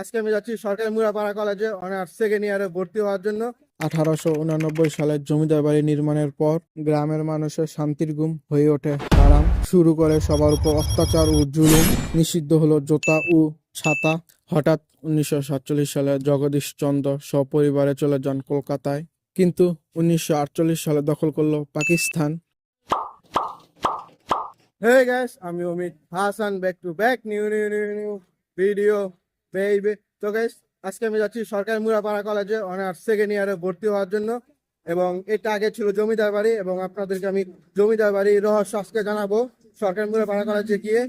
আজকে আমি যাচ্ছি সরকারি মুরাপাড়া কলেজে অনার্স সেকেন্ড ইয়ারে ভর্তি হওয়ার জন্য। 1889 সালে জমিদার বাড়ি নির্মাণের পর গ্রামের মানুষের শান্তির ঘুম হয়ে ওঠে হারাম। শুরু করে সবার উপর অত্যাচার ও জুলুম। নিষিদ্ধ হলো জোতা ও ছাতা। হঠাৎ 1947 সালে জগদীশ চন্দ্র সপরিবারে চলে যান কলকাতায়, কিন্তু 1948 সালে দখল করলো পাকিস্তান। Hey guys, আমি Amit Hasan, back to back new video baby. তো গাইস, আজকে আমি যাচ্ছি সরকারি মুরাপাড়া কলেজে অনার্স সেকেন্ড ইয়ারে ভর্তি হওয়ার জন্য। এবং এটা আগে ছিল জমিদার বাড়ি, এবং আপনাদেরকে আমি জমিদার বাড়ির রহস্য আজকে জানাবো। সরকারি মুরাপাড়া কলেজে গিয়ে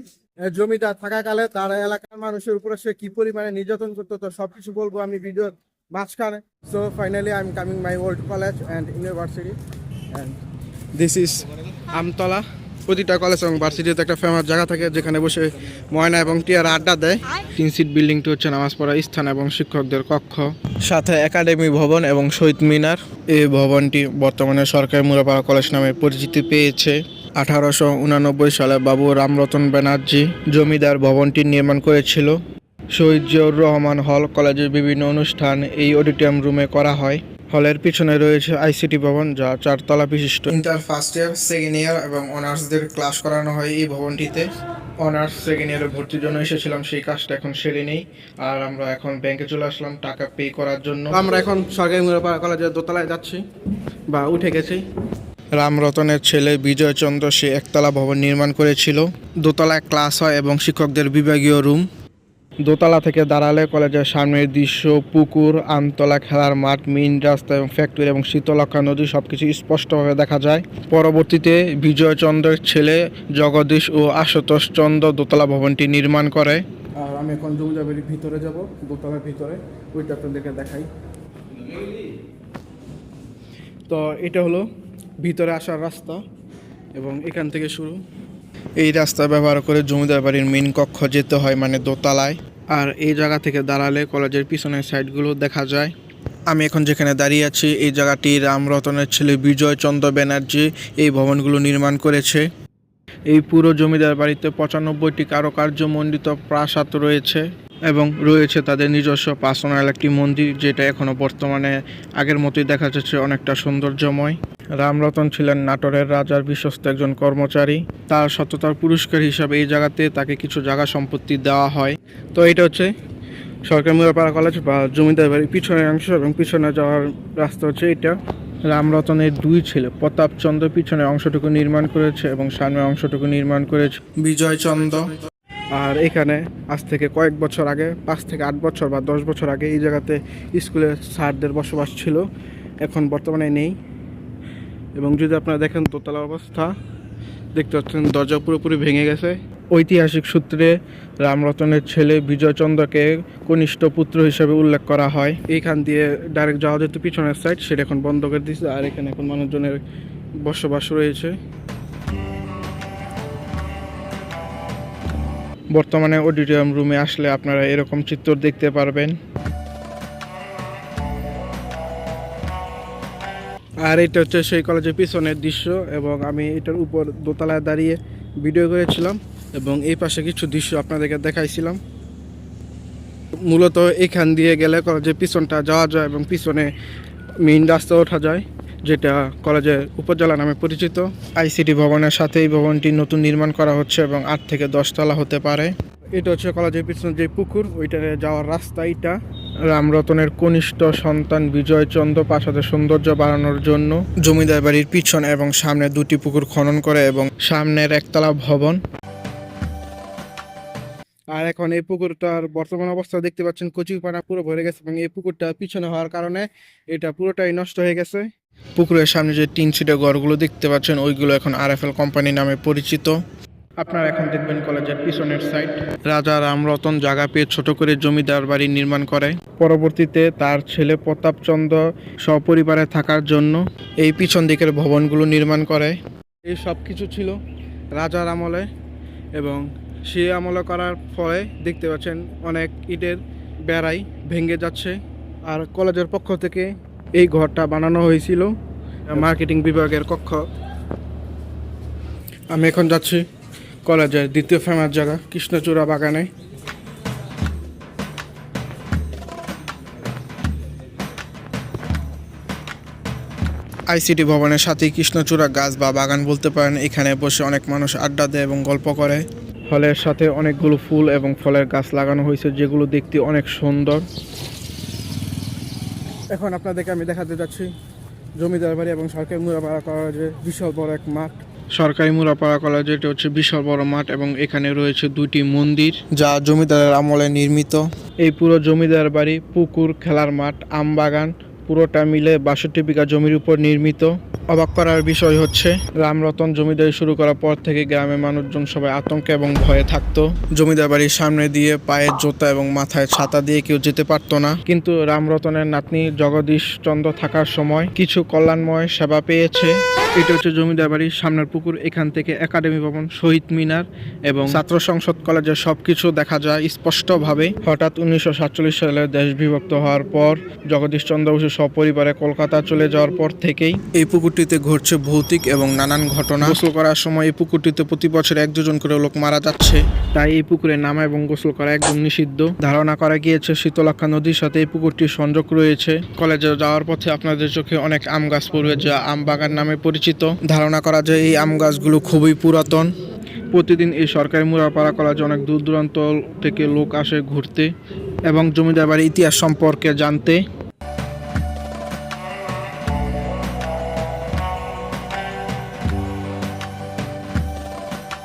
জমিদার থাকাকালে তার এলাকার মানুষের উপরে সে কি পরিমাণে নির্যাতন করতো, তো সবকিছু বলবো আমি ভিডিওর মাঝখানে। So finally I am coming my old college and university, and this is Amtala. প্রতিটা কলেজ এবং ভার্সিটিতে একটা ফেমাস জায়গা থাকে যেখানে বসে ময়না এবং টিয়ার আড্ডা দেয়। 3 সিট বিল্ডিংটি হচ্ছে নামাজ পড়ার স্থান এবং শিক্ষকদের কক্ষ, সাথে একাডেমি ভবন এবং শহীদ মিনার। এই ভবনটি বর্তমানে সরকারি মুরাপাড়া কলেজ নামে পরিচিতি পেয়েছে। 1889 সালে বাবু রামরতন ব্যানার্জি জমিদার ভবনটি নির্মাণ করেছিল। শহীদ জিয়াউর রহমান হল কলেজের বিভিন্ন অনুষ্ঠান এই অডিটোরিয়াম রুমে করা হয়। হলের পিছনে রয়েছে আইসিটি ভবন, যা 4 তলা বিশিষ্ট। Inter first year, second year এবং অনার্সদের ক্লাস করানো হয় এই ভবনটিতে। অনার্স সেকেন্ড ইয়ারে ভর্তির জন্য এসেছিলাম, সেই কাজটা এখন সেরে নেই। আর আমরা এখন ব্যাংকে চলে আসলাম টাকা পে করার জন্য। আমরা এখন সরকারি মুরাপাড়া কলেজের দোতলায় যাচ্ছি, বা উঠে গেছি। রামরতনের ছেলে বিজয়চন্দ্র সে একতলা ভবন নির্মাণ করেছিল। দোতলায় ক্লাস হয় এবং শিক্ষকদের বিভাগীয় রুম। দোতলা থেকে দাঁড়ালে কলেজের সামনের দৃশ্য, পুকুর, আমতলা, খেলার মাঠ, মেইন রাস্তা এবং ফ্যাক্টরি এবং শীতলক্ষা নদী সবকিছু স্পষ্টভাবে দেখা যায়। পরবর্তীতে বিজয়চন্দ্রের ছেলে জগদীশ ও আশুতোষ চন্দ্র দোতলা ভবনটি নির্মাণ করে। আর আমি এখন জমিদার বাড়ির ভিতরে যাব, দোতলার ভিতরে, ওইটা আপনাদেরকে দেখাই। তো এটা হলো ভিতরে আসার রাস্তা, এবং এখান থেকে শুরু। এই রাস্তা ব্যবহার করে জমিদার বাড়ির মেইন কক্ষ যেতে হয়, মানে দোতলায়। আর এই জায়গা থেকে দাঁড়ালে কলেজের পিছনের সাইডগুলো দেখা যায়। আমি এখন যেখানে দাঁড়িয়ে আছি এই জায়গাটি রামরতনের ছেলে বিজয়চন্দ্র ব্যানার্জি এই ভবনগুলো নির্মাণ করেছে। এই পুরো জমিদার বাড়িতে 95টি কারুকার্যমণ্ডিত প্রাসাদ রয়েছে, এবং রয়েছে তাদের নিজস্ব পার্সোনাল একটি মন্দির, যেটা এখনো বর্তমানে আগের মতোই দেখা যাচ্ছে, অনেকটা সৌন্দর্যময়। রামরতন ছিলেন নাটোরের রাজার বিশ্বস্ত একজন কর্মচারী। তার সততার পুরস্কার হিসাবে এই জায়গাতে তাকে কিছু জায়গা সম্পত্তি দেওয়া হয়। তো এটা হচ্ছে সরকারি মুরাপাড়া কলেজ বা জমিদার বাড়ির পিছনের অংশ, এবং পিছনে যাওয়ার রাস্তা হচ্ছে এটা। রামরতনের 2 ছেলে প্রতাপচন্দ্র পিছনের অংশটুকু নির্মাণ করেছে এবং সামনের অংশটুকু নির্মাণ করেছে বিজয়চন্দ্র। আর এখানে আজ থেকে কয়েক বছর আগে, 5 থেকে 8 বছর বা 10 বছর আগে এই জায়গাতে স্কুলের স্যারদের বসবাস ছিল, এখন বর্তমানে নেই। এবং যদি আপনারা দেখেন দোতলার অবস্থা, দেখতে পাচ্ছেন দরজা পুরোপুরি ভেঙে গেছে। ঐতিহাসিক সূত্রে রামরতনের ছেলে বিজয়চন্দ্রকে কনিষ্ঠ পুত্র হিসেবে উল্লেখ করা হয়। এইখান দিয়ে ডাইরেক্ট যাওয়া যেত পিছনের সাইড, সেটা এখন বন্ধ করে দিয়েছে। আর এখানে এখন মানুষজনের বসবাস রয়েছে। বর্তমানে অডিটোরিয়াম রুমে আসলে আপনারা এরকম চিত্র দেখতে পারবেন। আর এটা হচ্ছে সেই কলেজের পিছনের দৃশ্য, এবং আমি এটার উপর দোতলায় দাঁড়িয়ে ভিডিও করেছিলাম, এবং এই পাশে কিছু দৃশ্য আপনাদেরকে দেখাইছিলাম। মূলত এখান দিয়ে গেলে কলেজের পিছনটা যাওয়া যায় এবং পিছনে মেইন রাস্তা ওঠা যায়, যেটা কলেজের উপজেলা নামে পরিচিত। আইসিটি ভবনের সাথে এই ভবনটি নতুন নির্মাণ করা হচ্ছে এবং 8 থেকে 10 তলা হতে পারে। এটা হচ্ছে কলেজের পিছনে যে পুকুর, ওইটারে যাওয়ার রাস্তা। এটা রামরতনের কনিষ্ঠ সন্তান বিজয়চন্দ্র প্রাসাদের সৌন্দর্য বাড়ানোর জন্য জমিদার বাড়ির পিছনে এবং সামনে 2টি পুকুর খনন করে, এবং সামনের একতলা ভবন। আর এখন এই পুকুরটার বর্তমান অবস্থা দেখতে পাচ্ছেন, কচি পানা পুরো ভরে গেছে, এবং এই পুকুরটা পিছনে হওয়ার কারণে এটা পুরোটাই নষ্ট হয়ে গেছে। পুকুরের সামনে যে 3 সিটের ঘরগুলো দেখতে পাচ্ছেন, ওইগুলো এখন আরএফএল কোম্পানি নামে পরিচিত। আপনারা এখন দেখবেন কলেজের পিছনের সাইড। রাজা রামরতন জায়গা পেয়ে ছোট করে জমিদার বাড়ি নির্মাণ করে। পরবর্তীতে তার ছেলে প্রতাপচন্দ্র সপরিবারে থাকার জন্য এই পিছন দিকের ভবনগুলো নির্মাণ করে। এই সব কিছু ছিল রাজার আমলে, এবং সে আমলে করার ফলে দেখতে পাচ্ছেন অনেক ইটের বেড়াই ভেঙে যাচ্ছে। আর কলেজের পক্ষ থেকে এই ঘরটা বানানো হয়েছিল মার্কেটিং বিভাগের কক্ষ। আমি এখন যাচ্ছি কলেজের দ্বিতীয় ফেমাস জায়গা কৃষ্ণচূড়া বাগানে। আইসিটি ভবনের সাথে কৃষ্ণচূড়া গাছ বা বাগান বলতে পারেন। এখানে বসে অনেক মানুষ আড্ডা দেয় এবং গল্প করে। হলের সাথে অনেকগুলো ফুল এবং ফলের গাছ লাগানো হয়েছে, যেগুলো দেখতে অনেক সুন্দর। এখন আপনাদেরকে আমি দেখাতে যাচ্ছি জমিদার বাড়ি এবং সরকারি মুরাপাড়া কলেজে বিশাল বড় এক মাঠ। সরকারি মুরাপাড়া কলেজ, এটা হচ্ছে বিশাল বড় মাঠ এবং এখানে রয়েছে দুটি মন্দির যা জমিদারের আমলে নির্মিত। এই পুরো জমিদার বাড়ি, পুকুর, খেলার মাঠ, আম বাগান পুরোটা মিলে ৬২ বিঘা জমির উপর নির্মিত। অবাক করার বিষয় হচ্ছে রামরতন জমিদারি শুরু করার পর থেকে গ্রামের মানুষজন সবাই আতঙ্কে এবং ভয়ে থাকতো। জমিদার বাড়ির সামনে দিয়ে পায়ের জুতা এবং মাথায় ছাতা দিয়ে কেউ যেতে পারতো না। কিন্তু রামরতনের নাতনি জগদীশ চন্দ্র থাকার সময় কিছু কল্যাণময় সেবা পেয়েছে। এটা হচ্ছে জমিদার বাড়ির সামনের পুকুর। এখান থেকে একাডেমি ভবন, শহীদ মিনার এবং ছাত্র সংসদ কলেজের সবকিছু দেখা যায় স্পষ্টভাবে। হঠাৎ 1947 সালে দেশ বিভক্ত হওয়ার পর জগদীশ চন্দ্র বসু সপরিবারে কলকাতা চলে যাওয়ার পর থেকেই এই পুকুরটিতে ঘটছে ভৌতিক এবং নানান ঘটনা। গোসল করার সময় এই পুকুরটিতে প্রতি বছর 1-2 জন করে লোক মারা যাচ্ছে, তাই এই পুকুরে নামা এবং গোসল করা একদম নিষিদ্ধ। ধারণা করা গিয়েছে শীতলক্ষা নদীর সাথে এই পুকুরটির সংযোগ রয়েছে। কলেজে যাওয়ার পথে আপনাদের চোখে অনেক আম গাছ পড়বে, যা আম বাগান নামে পরিচিত। ধারণা করা যায় এই আম গাছগুলো খুবই পুরাতন। প্রতিদিন এই সরকারি মুরাপাড়া কলেজে অনেক দূর দূরান্ত থেকে লোক আসে ঘুরতে এবং জমিদার বাড়ির ইতিহাস সম্পর্কে জানতে।